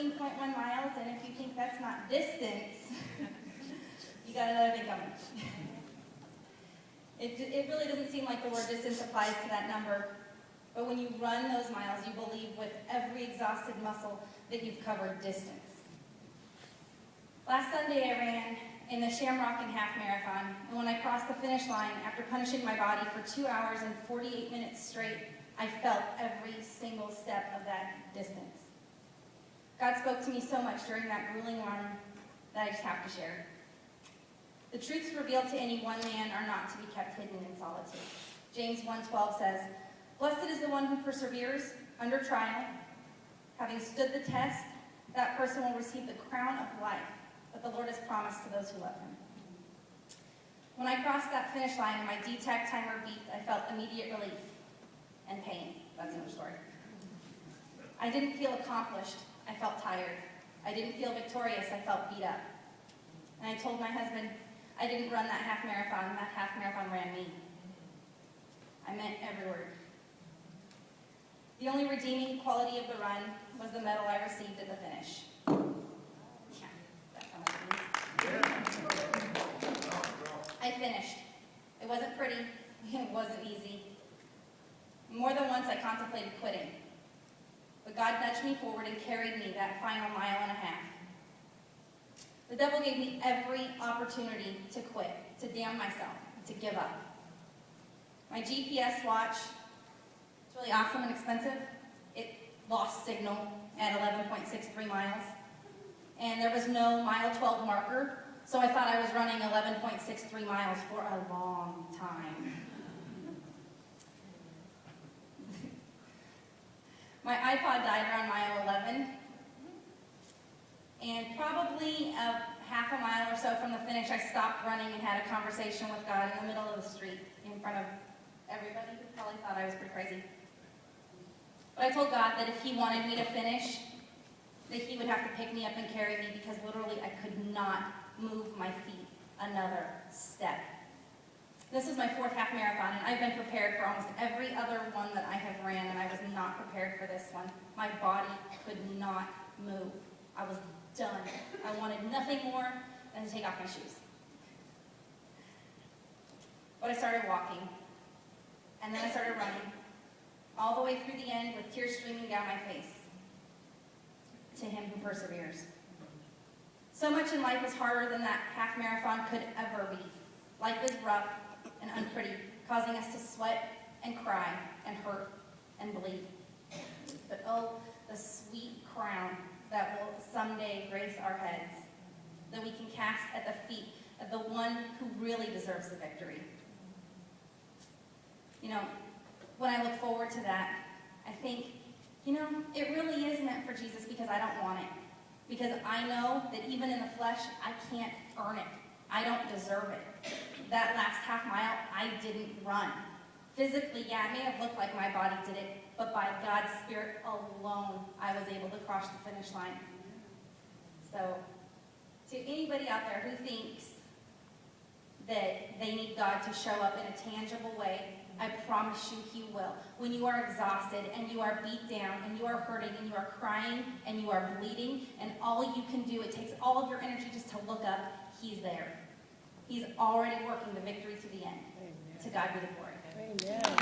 13.1 miles, and if you think that's not distance, you got another thing coming. It really doesn't seem like the word distance applies to that number, but when you run those miles, you believe with every exhausted muscle that you've covered distance. Last Sunday I ran in the Shamrock and Half Marathon, and when I crossed the finish line, after punishing my body for 2 hours and 48 minutes straight, I felt every single step of that distance. God spoke to me so much during that grueling run that I just have to share. The truths revealed to any one man are not to be kept hidden in solitude. James 1:12 says, "Blessed is the one who perseveres under trial. Having stood the test, that person will receive the crown of life that the Lord has promised to those who love him." When I crossed that finish line and my D-Tech timer beeped, I felt immediate relief and pain. That's another story. I didn't feel accomplished. I felt tired. I didn't feel victorious. I felt beat up. And I told my husband, I didn't run that half marathon. That half marathon ran me. I meant every word. The only redeeming quality of the run was the medal I received at the finish. Yeah, that sounds good. I finished. It wasn't pretty. It wasn't easy. More than once I contemplated quitting. But God nudged me forward and carried me that final mile and a half. The devil gave me every opportunity to quit, to damn myself, to give up. My GPS watch, it's really awesome and expensive. It lost signal at 11.63 miles. And there was no mile 12 marker, so I thought I was running 11.63 miles for a long time. My iPod died around mile 11, and probably half a mile or so from the finish, I stopped running and had a conversation with God in the middle of the street in front of everybody who probably thought I was pretty crazy. But I told God that if he wanted me to finish, that he would have to pick me up and carry me, because literally I could not move my feet another step. This is my 4th half marathon, and I've been prepared for almost every other one that I have ran, and I was not prepared for this one. My body could not move. I was done. I wanted nothing more than to take off my shoes. But I started walking, and then I started running, all the way through the end with tears streaming down my face. To him who perseveres. So much in life is harder than that half marathon could ever be. Life is rough and unpretty, causing us to sweat and cry and hurt and bleed. But oh, the sweet crown that will someday grace our heads, that we can cast at the feet of the one who really deserves the victory. You know, when I look forward to that, I think, it really is meant for Jesus, because I don't want it. Because I know that even in the flesh, I can't earn it. I don't deserve it. That last half mile, I didn't run. Physically, yeah, it may have looked like my body did it, but by God's Spirit alone, I was able to cross the finish line. So, to anybody out there who thinks that they need God to show up in a tangible way, I promise you he will. When you are exhausted and you are beat down and you are hurting and you are crying and you are bleeding and all you can do, it takes all of your energy just to look up, he's there. He's already working the victory to the end. Amen. To God be the glory. Amen.